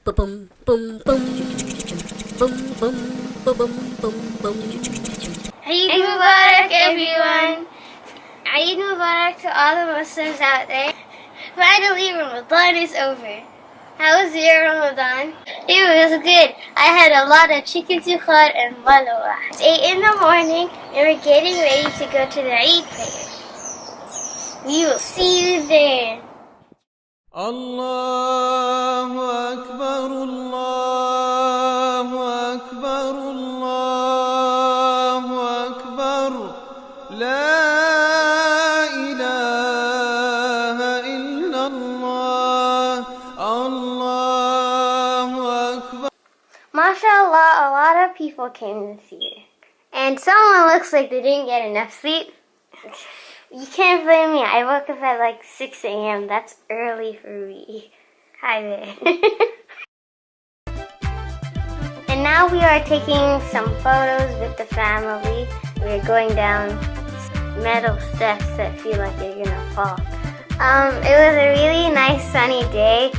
Eid Mubarak, everyone! Eid Mubarak to all the Muslims out there. Finally, Ramadan is over. How was your Ramadan? It was good. I had a lot of chicken sukhar and malwa. It's 8 in the morning and we're getting ready to go to the Eid prayer. We will see you there. Allahu Akbar, Allahu Akbar, Allahu Akbar, La ilaha illallah, Allahu Akbar. MashaAllah, a lot of people came this year. And someone looks like they didn't get enough sleep. You can't blame me. I woke up at like 6 a.m. That's early for me. Hi there. And now we are taking some photos with the family. We're going down metal steps that feel like they're gonna fall. It was a really nice sunny day.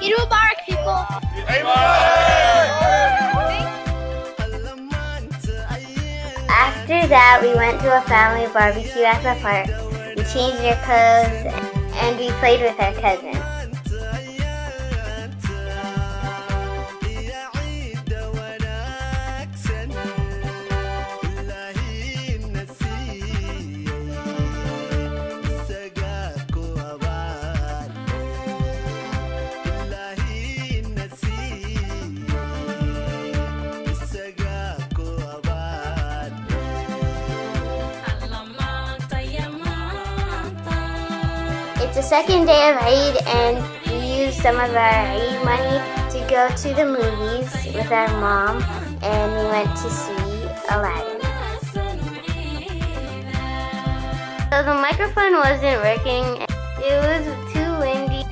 Eid Mubarak, people! After that, we went to a family barbecue at the park. We changed our clothes and we played with our cousin. It's the second day of Eid and we used some of our Eid money to go to the movies with our mom and we went to see Aladdin. So the microphone wasn't working. It was too windy.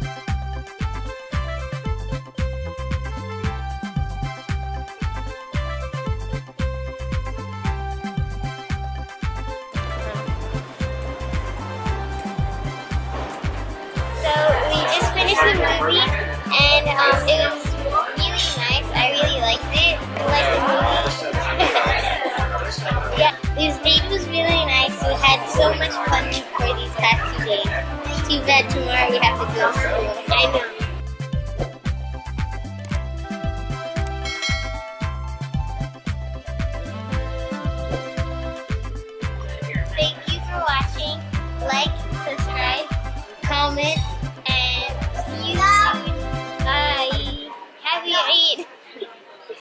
So we just finished the movie and it was